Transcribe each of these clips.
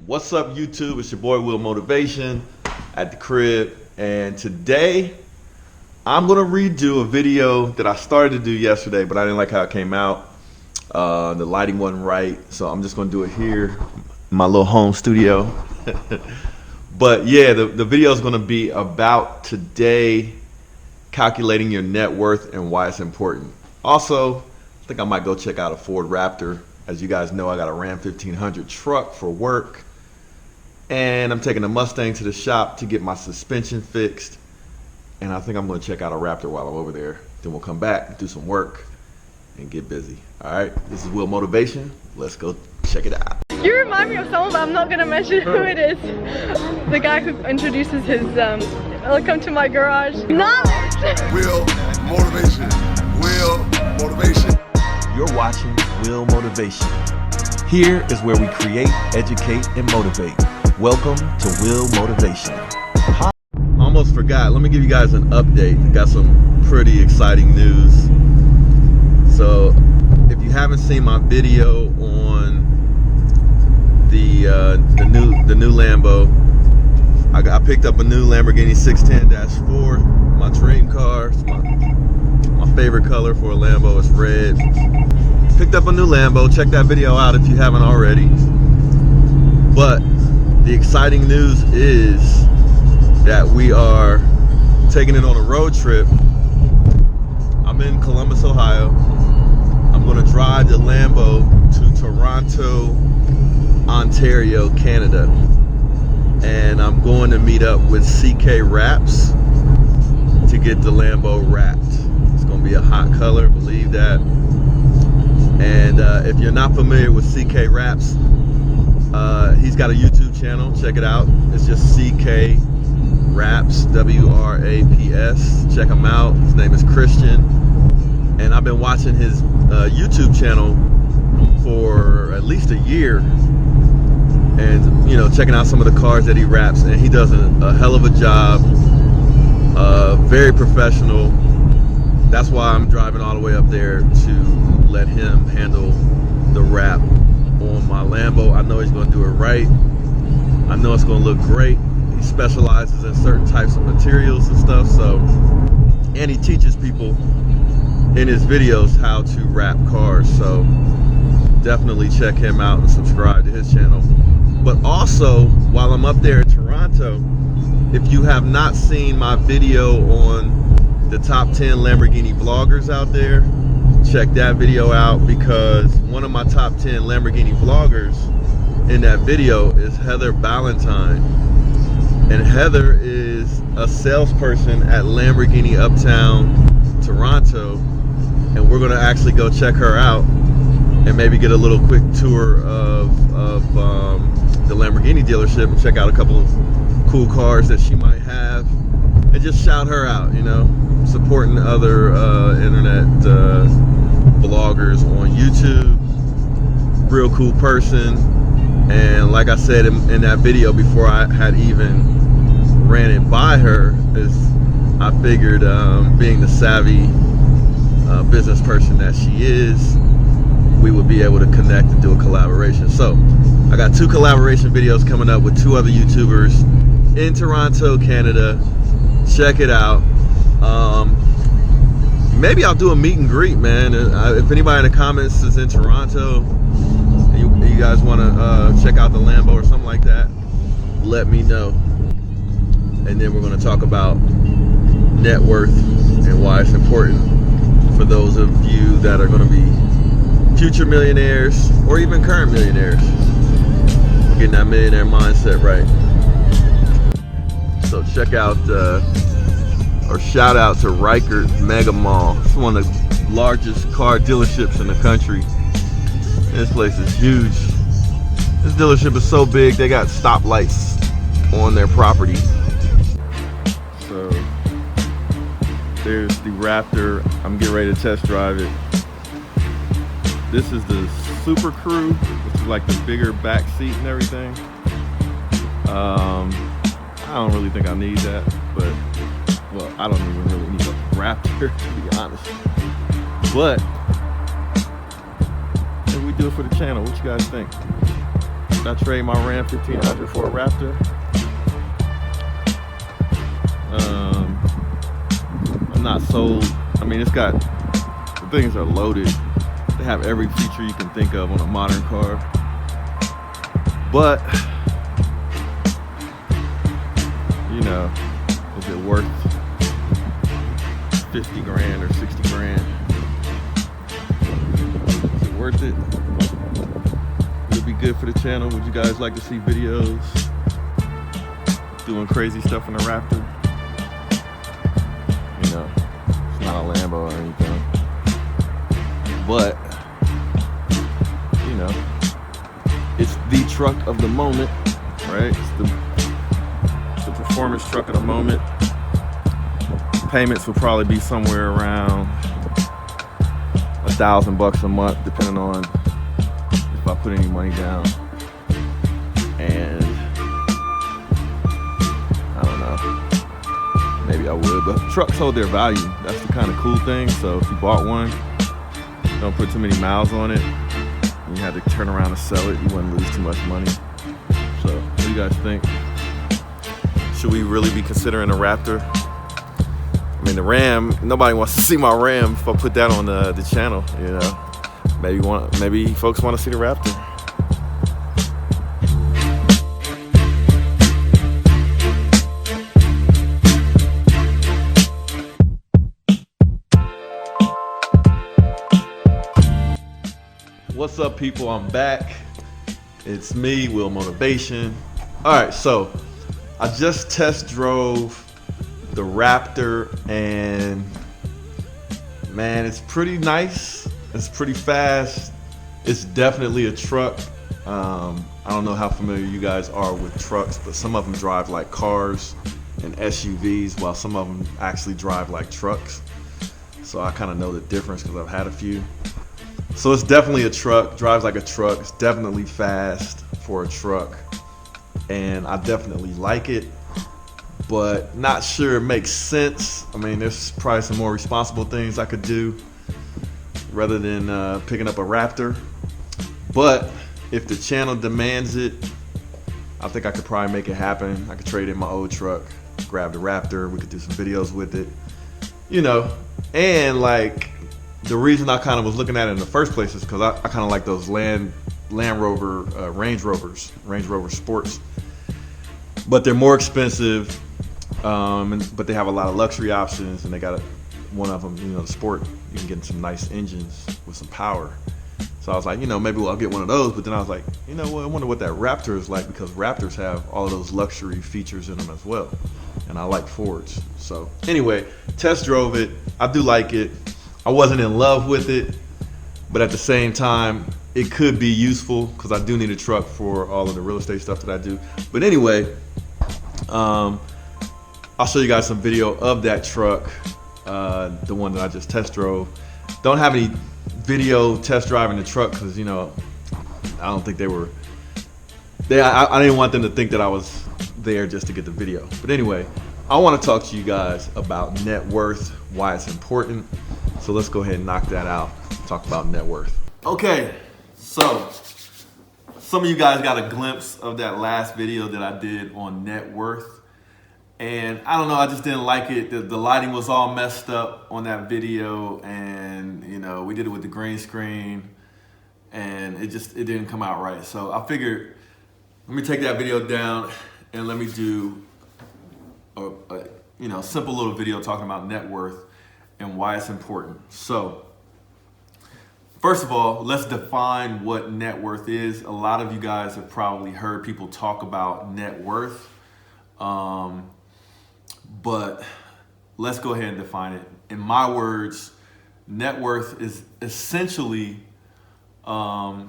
What's up, YouTube? It's your boy Will Motivation at the crib, and today I'm gonna redo a video that I started to do yesterday, but I didn't like how it came out. The lighting wasn't right, so I'm just gonna do it here, in my little home studio. But yeah, the video is gonna be about today calculating your net worth and why it's important. Also, I think I might go check out a Ford Raptor. As you guys know, I got a Ram 1500 truck for work. And I'm taking a Mustang to the shop to get my suspension fixed. And I think I'm going to check out a Raptor while I'm over there. Then we'll come back, do some work, and get busy. All right, this is Will Motivation. Let's go check it out. You remind me of someone, but I'm not going to mention who it is. The guy who introduces his, welcome to my garage. Knowledge! Will Motivation. Will Motivation. You're watching Will Motivation. Here is where we create, educate, and motivate. Welcome to Will Motivation. I almost forgot. Let me give you guys an update. Got some pretty exciting news. So, if you haven't seen my video on the new Lambo, I picked up a new Lamborghini 610-4. My dream car. It's my favorite color for a Lambo is red. Picked up a new Lambo. Check that video out if you haven't already. But the exciting news is that we are taking it on a road trip. I'm in Columbus, Ohio. I'm going to drive the Lambo to Toronto, Ontario, Canada. And I'm going to meet up with CK Wraps to get the Lambo wrapped. It's going to be a hot color, believe that. And if you're not familiar with CK Wraps, he's got a YouTube channel. Check it out. It's just CK Wraps, W-R-A-P-S. Check him out. His name is Christian. And I've been watching his YouTube channel for at least a year. And, you know, checking out some of the cars that he wraps. And he does a hell of a job. Very professional. That's why I'm driving all the way up there to let him handle the wrap on my Lambo. I know he's going to do it right. I know it's going to look great. He specializes in certain types of materials and stuff. So, and he teaches people in his videos how to wrap cars. So definitely check him out and subscribe to his channel. But also, while I'm up there in Toronto, if you have not seen my video on the top 10 Lamborghini vloggers out there, check that video out, because one of my top 10 Lamborghini vloggers in that video is Heather Ballantyne. And Heather is a salesperson at Lamborghini Uptown, Toronto. And we're going to actually go check her out and maybe get a little quick tour of the Lamborghini dealership and check out a couple of cool cars that she might have. And just shout her out, you know, supporting other internet vloggers on YouTube. Real cool person. And like I said in that video, before I had even ran it by her, is I figured being the savvy business person that she is, we would be able to connect and do a collaboration. So I got 2 collaboration videos coming up with 2 other YouTubers in Toronto, Canada. Check it out. Maybe I'll do a meet and greet, man. If anybody in the comments is in Toronto and you guys want to check out the Lambo or something like that, let me know. And then we're going to talk about net worth and why it's important for those of you that are going to be future millionaires or even current millionaires. Getting that millionaire mindset right. So check out or shout out to Riker Mega Mall. It's one of the largest car dealerships in the country. This place is huge. This dealership is so big they got stoplights on their property. So there's the Raptor. I'm getting ready to test drive it. This is the Super Crew, which is like the bigger back seat and everything. I don't really think I need that, but well, I don't even really need a Raptor, to be honest. But if we do it for the channel, what you guys think? I trade my Ram 1500 for a Raptor. I'm not sold. I mean, it's got, the things are loaded. They have every feature you can think of on a modern car. But, you know, is it worth 50 grand or 60 grand? Is it worth it? Would it be good for the channel? Would you guys like to see videos doing crazy stuff in the Raptor? You know, it's not a Lambo or anything, but you know, it's the truck of the moment, right? It's the performance truck of the moment. Payments will probably be somewhere around $1,000 a month, depending on if I put any money down. And I don't know, maybe I would, but trucks hold their value. That's the kind of cool thing. So if you bought one, don't put too many miles on it, and you had to turn around and sell it, you wouldn't lose too much money. So what do you guys think? Should we really be considering a Raptor? I mean, the Ram, nobody wants to see my Ram if I put that on the channel, you know. Maybe folks want to see the Raptor. What's up, people? I'm back. It's me, Will Motivation. All right, so I just test drove the Raptor, and man, it's pretty nice. It's pretty fast. It's definitely a truck. I don't know how familiar you guys are with trucks, but some of them drive like cars and SUVs, while some of them actually drive like trucks. So I kind of know the difference because I've had a few. So it's definitely a truck, drives like a truck. It's definitely fast for a truck, and I definitely like it, but not sure it makes sense. I mean, there's probably some more responsible things I could do rather than picking up a Raptor. But if the channel demands it, I think I could probably make it happen. I could trade in my old truck, grab the Raptor, we could do some videos with it, you know. And like, the reason I kind of was looking at it in the first place is because I kind of like those Land Rover, Range Rover Sports, but they're more expensive. But they have a lot of luxury options, and they got one of them, you know, the Sport. You can get some nice engines with some power. So I was like, you know, maybe I'll get one of those. But then I was like, you know what? I wonder what that Raptor is like, because Raptors have all of those luxury features in them as well, and I like Fords. So anyway, test drove it. I do like it. I wasn't in love with it, but at the same time, it could be useful because I do need a truck for all of the real estate stuff that I do. But anyway, I'll show you guys some video of that truck, the one that I just test drove. Don't have any video test driving the truck because, you know, I don't think I didn't want them to think that I was there just to get the video. But anyway, I want to talk to you guys about net worth, why it's important. So let's go ahead and knock that out, talk about net worth. Okay, so some of you guys got a glimpse of that last video that I did on net worth. And I don't know, I just didn't like it. The lighting was all messed up on that video, and you know, we did it with the green screen, and it didn't come out right. So I figured, let me take that video down and let me do a simple little video talking about net worth and why it's important. So first of all, let's define what net worth is. A lot of you guys have probably heard people talk about net worth, but let's go ahead and define it. In my words, net worth is essentially the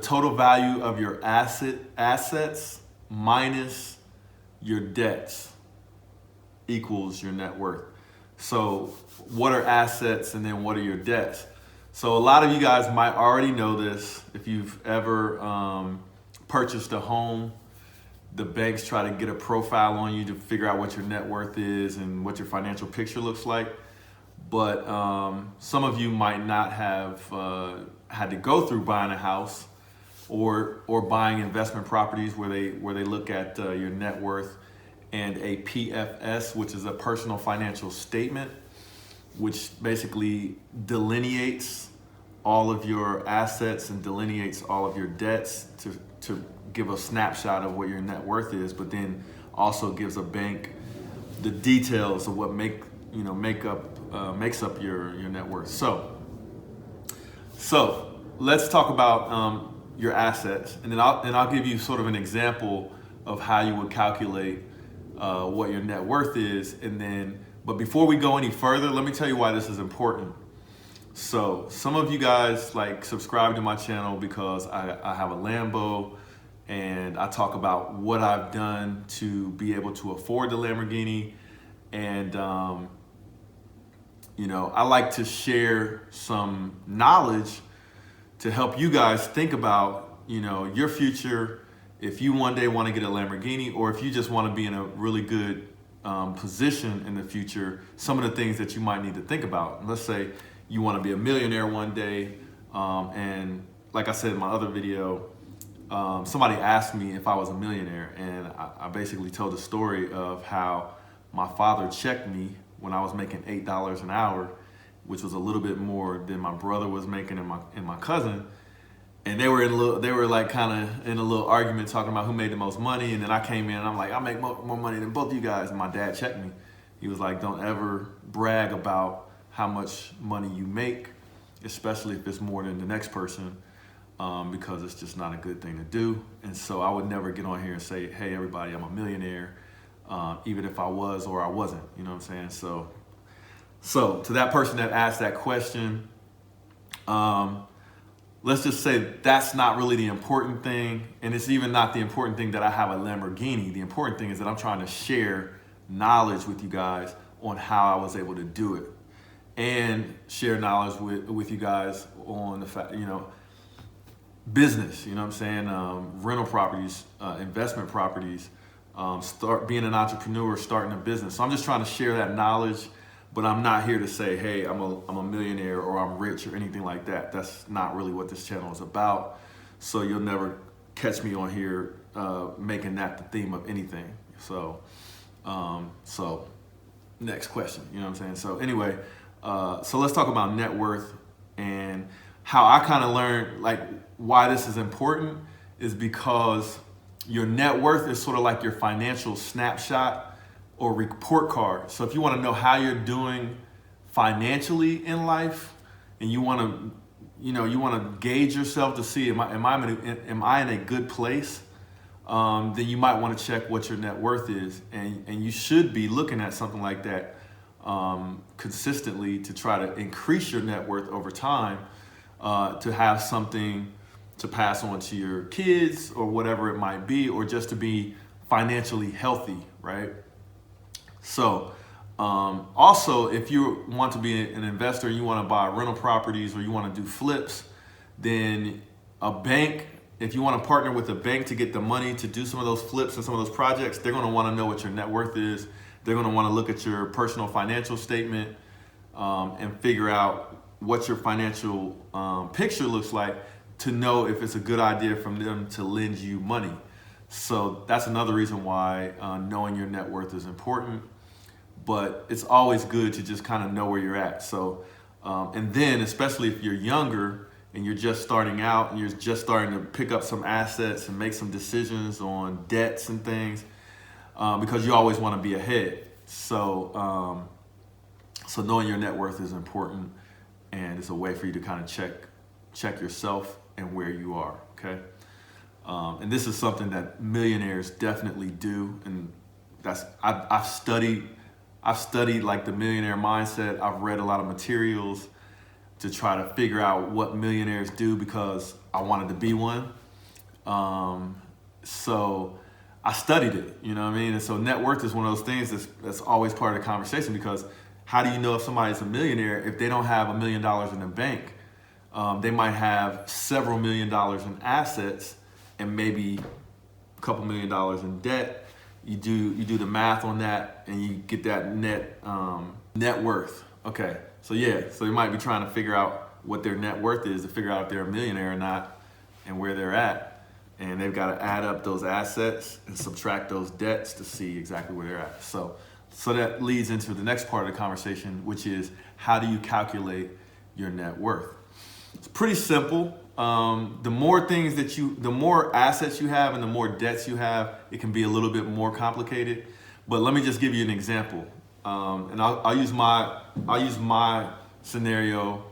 total value of your assets minus your debts equals your net worth. So what are assets and then what are your debts? So a lot of you guys might already know this. If you've ever purchased a home, the banks try to get a profile on you to figure out what your net worth is and what your financial picture looks like. But some of you might not have had to go through buying a house, or buying investment properties where they look at your net worth, and a PFS, which is a personal financial statement, which basically delineates all of your assets and delineates all of your debts to give a snapshot of what your net worth is, but then also gives a bank the details of what makes up your net worth. So let's talk about your assets, and then I'll give you sort of an example of how you would calculate what your net worth is, but before we go any further, let me tell you why this is important. So some of you guys subscribe to my channel because I have a Lambo, and I talk about what I've done to be able to afford the Lamborghini, and I like to share some knowledge to help you guys think about your future, if you one day want to get a Lamborghini, or if you just want to be in a really good position in the future, some of the things that you might need to think about. And let's say you want to be a millionaire one day, and like I said in my other video, somebody asked me if I was a millionaire, and I basically told the story of how my father checked me when I was making $8 an hour, which was a little bit more than my brother was making and my cousin. And they were kind of in a little argument talking about who made the most money. And then I came in and I'm like, I make more money than both of you guys. And my dad checked me. He was like, don't ever brag about how much money you make, especially if it's more than the next person, because it's just not a good thing to do. And so I would never get on here and say, hey, everybody, I'm a millionaire, even if I was or I wasn't, you know what I'm saying? So to that person that asked that question, let's just say that's not really the important thing, and it's even not the important thing that I have a Lamborghini. The important thing is that I'm trying to share knowledge with you guys on how I was able to do it, and share knowledge with you guys on the fact, business, you know what I'm saying, rental properties, investment properties, start being an entrepreneur, starting a business. So I'm just trying to share that knowledge. But I'm not here to say, hey, I'm a millionaire or I'm rich or anything like that. That's not really what this channel is about. So you'll never catch me on here making that the theme of anything. So next question, you know what I'm saying? So anyway, so let's talk about net worth, and how I kind of learned why this is important is because your net worth is sort of like your financial snapshot or report card. So if you want to know how you're doing financially in life, and you want to gauge yourself to see am I in a good place, then you might want to check what your net worth is, and you should be looking at something like that consistently to try to increase your net worth over time, to have something to pass on to your kids or whatever it might be, or just to be financially healthy, right? So also, if you want to be an investor, you want to buy rental properties or you want to do flips, then a bank, if you want to partner with a bank to get the money to do some of those flips and some of those projects, they're going to want to know what your net worth is. They're going to want to look at your personal financial statement and figure out what your financial picture looks like to know if it's a good idea for them to lend you money. So that's another reason why knowing your net worth is important. But it's always good to just kind of know where you're at. So, and then especially if you're younger and you're just starting out and you're just starting to pick up some assets and make some decisions on debts and things, because you always want to be ahead. So, so knowing your net worth is important, and it's a way for you to kind of check yourself and where you are. Okay, and this is something that millionaires definitely do, and I've studied like the millionaire mindset. I've read a lot of materials to try to figure out what millionaires do because I wanted to be one. So I studied it, you know what I mean? And so net worth is one of those things that's always part of the conversation, because how do you know if somebody's a millionaire if they don't have $1 million in the bank? They might have several $1 million in assets and maybe a couple $1 million in debt. You do the math on that and you get that net worth. Okay, so yeah, so you might be trying to figure out what their net worth is to figure out if they're a millionaire or not. and where they're at, and they've got to add up those assets and subtract those debts to see exactly where they're at. So that leads into the next part of the conversation, which is how do you calculate your net worth? It's pretty simple. The more assets you have and the more debts you have, it can be a little bit more complicated. But let me just give you an example, and I'll use my scenario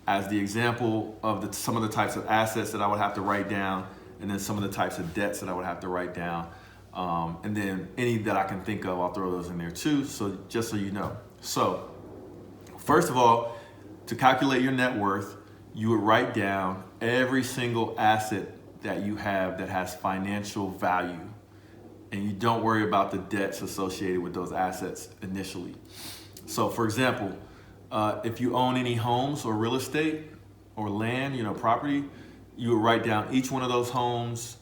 as the example of some of the types of assets that I would have to write down, and then some of the types of debts that I would have to write down, and then any that I can think of, I'll throw those in there too. So just so you know. So first of all, to calculate your net worth, you would write down every single asset that you have that has financial value, and you don't worry about the debts associated with those assets initially. So for example, if you own any homes or real estate or land, property, you would write down each one of those homes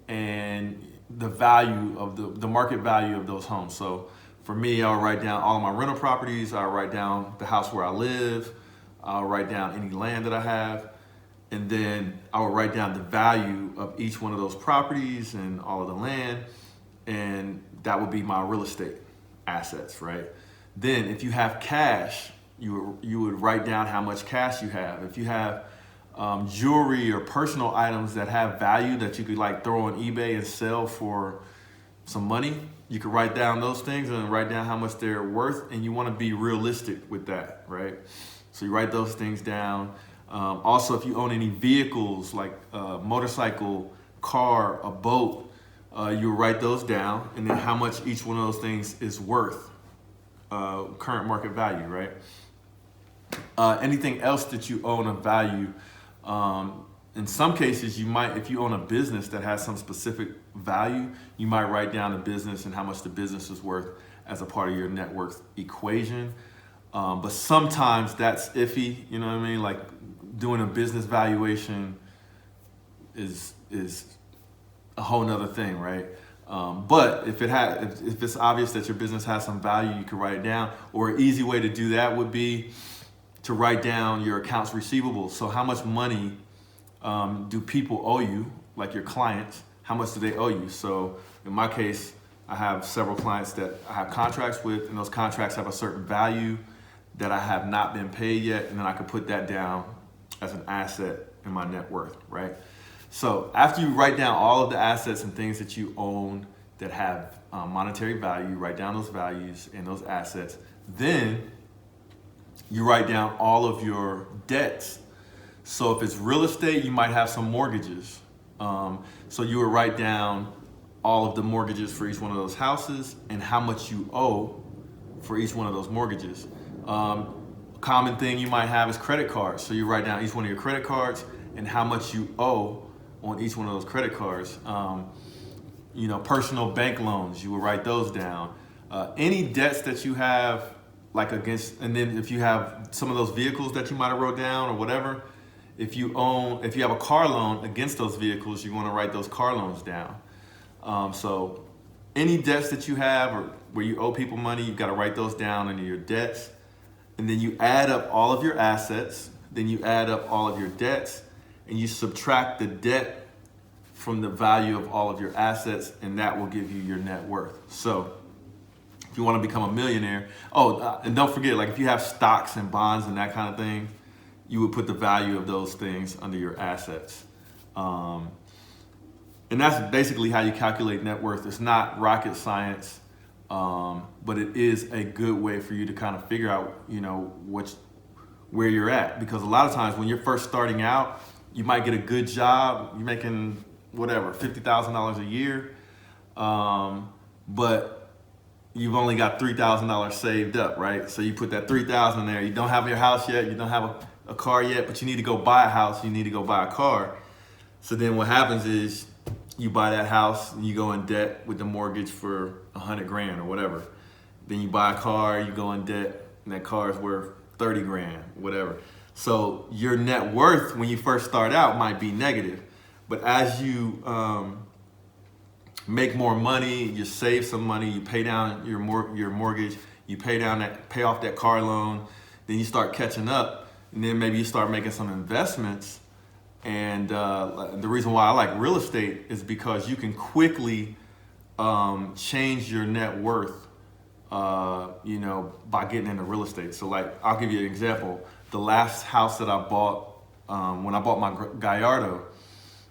and the value of the market value of those homes. So for me, I'll write down all of my rental properties, I'll write down the house where I live, I'll write down any land that I have, and then I will write down the value of each one of those properties and all of the land, and that would be my real estate assets, right? Then if you have cash, you would write down how much cash you have. If you have jewelry or personal items that have value that you could like throw on eBay and sell for some money, you could write down those things and write down how much they're worth, and you want to be realistic with that, right? So you write those things down. Also, if you own any vehicles like a motorcycle, car, a boat, you write those down, and then how much each one of those things is worth, current market value, right? Anything else that you own of value, in some cases you might, if you own a business that has some specific value, you might write down the business and how much the business is worth as a part of your net worth equation. But sometimes that's iffy, you know what I mean? Like doing a business valuation is a whole nother thing, right? But if it's obvious that your business has some value, you can write it down. Or an easy way to do that would be to write down your accounts receivable. So how much money do people owe you, like your clients? How much do they owe you? So in my case, I have several clients that I have contracts with, and those contracts have a certain value that I have not been paid yet, and then I could put that down as an asset in my net worth, right? So after you write down all of the assets and things that you own that have monetary value, you write down those values and those assets, then you write down all of your debts. So if it's real estate, you might have some mortgages. So you would write down all of the mortgages for each one of those houses and how much you owe for each one of those mortgages. Common thing you might have is credit cards. So you write down each one of your credit cards and how much you owe on each one of those credit cards. Personal bank loans, you would write those down. Any debts that you have, like against, and then if you have some of those vehicles that you might have wrote down or whatever, if you have a car loan against those vehicles, you want to write those car loans down. So any debts that you have or where you owe people money, you've got to write those down under your debts. And then you add up all of your assets, then you add up all of your debts, and you subtract the debt from the value of all of your assets, and that will give you your net worth. So if you want to become a millionaire, and don't forget, like if you have stocks and bonds and that kind of thing, you would put the value of those things under your assets. And that's basically how you calculate net worth. It's not rocket science, but it is a good way for you to kind of figure out, where you're at. Because a lot of times when you're first starting out, you might get a good job, you're making whatever, $50,000 a year, but you've only got $3,000 saved up, right? So you put that $3,000 there. You don't have your house yet, you don't have a car yet, but you need to go buy a house, you need to go buy a car. So then what happens is you buy that house and you go in debt with the mortgage for $100,000 or whatever. Then you buy a car, you go in debt, and that car is worth $30,000, whatever. So your net worth when you first start out might be negative, but as you make more money, you save some money, you pay down your mortgage, you pay off that car loan, then you start catching up, and then maybe you start making some investments. And the reason why I like real estate is because you can quickly change your net worth, you know, by getting into real estate. So like, I'll give you an example. The last house that I bought, when I bought my Gallardo,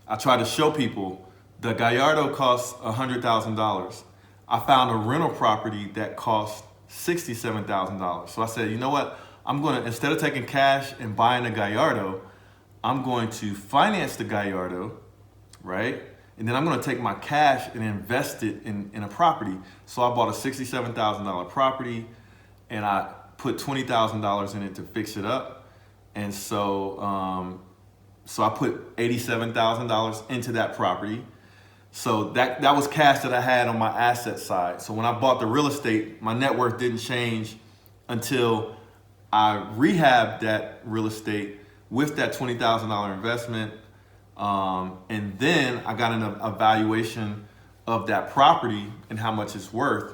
I tried to show people the Gallardo costs $100,000. I found a rental property that cost $67,000. So I said, you know what? I'm gonna, instead of taking cash and buying a Gallardo, I'm going to finance the Gallardo, right? And then I'm gonna take my cash and invest it in a property. So I bought a $67,000 property and I put $20,000 in it to fix it up. And so, so I put $87,000 into that property. So that was cash that I had on my asset side. So when I bought the real estate, my net worth didn't change until I rehabbed that real estate with that $20,000 investment. And then I got an evaluation of that property and how much it's worth.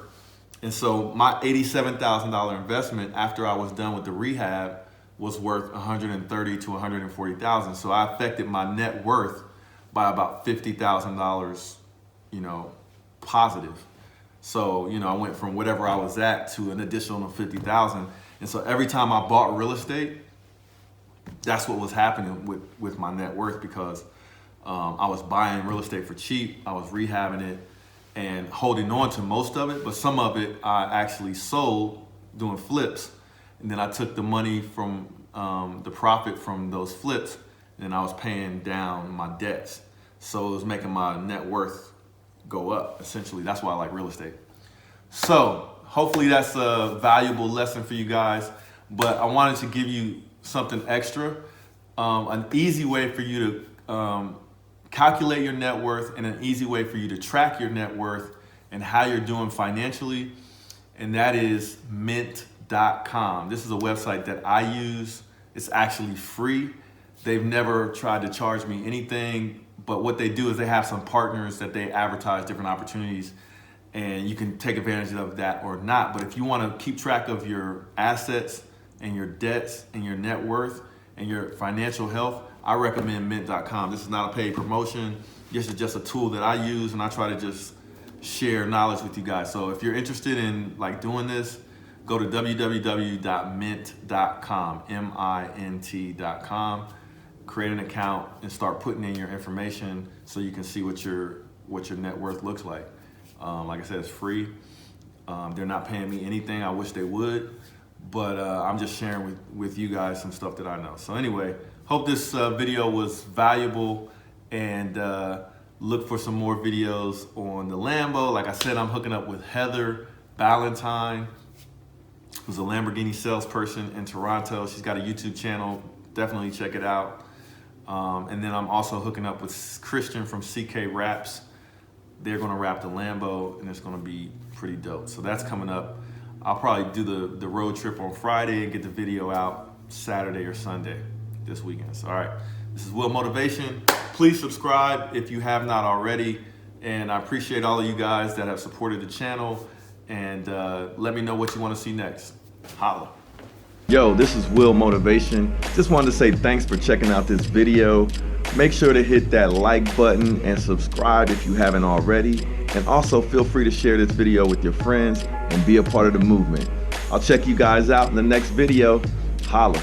And so my $87,000 investment after I was done with the rehab was worth $130,000 to $140,000. So I affected my net worth by about $50,000, you know, positive. So, you know, I went from whatever I was at to an additional 50,000. And so every time I bought real estate, that's what was happening with my net worth, because I was buying real estate for cheap. I was rehabbing it and holding on to most of it, but some of it I actually sold doing flips. And then I took the money from the profit from those flips, and I was paying down my debts. So it was making my net worth go up, essentially. That's why I like real estate. So hopefully that's a valuable lesson for you guys, but I wanted to give you something extra, an easy way for you to calculate your net worth and an easy way for you to track your net worth and how you're doing financially, and that is mint.com. This is a website that I use. It's actually free. They've never tried to charge me anything, but what they do is they have some partners that they advertise different opportunities, and you can take advantage of that or not. But if you want to keep track of your assets and your debts and your net worth and your financial health, I recommend mint.com. This is not a paid promotion. This is just a tool that I use, and I try to just share knowledge with you guys. So if you're interested in like doing this, go to www.mint.com, mint.com, create an account and start putting in your information so you can see what your net worth looks like. Like I said, it's free. They're not paying me anything. I wish they would, but I'm just sharing with you guys some stuff that I know. So anyway, hope this video was valuable, and look for some more videos on the Lambo. Like I said, I'm hooking up with Heather Ballantyne, who's a Lamborghini salesperson in Toronto. She's got a YouTube channel. Definitely check it out. And then I'm also hooking up with Christian from CK Wraps. They're gonna wrap the Lambo, and it's gonna be pretty dope. So that's coming up. I'll probably do the road trip on Friday and get the video out Saturday or Sunday this weekend. So all right, this is Will Motivation. Please subscribe if you have not already. And I appreciate all of you guys that have supported the channel. And let me know what you wanna see next. Holla. Yo, this is Will Motivation. Just wanted to say thanks for checking out this video. Make sure to hit that like button and subscribe if you haven't already. And also feel free to share this video with your friends and be a part of the movement. I'll check you guys out in the next video. Holla.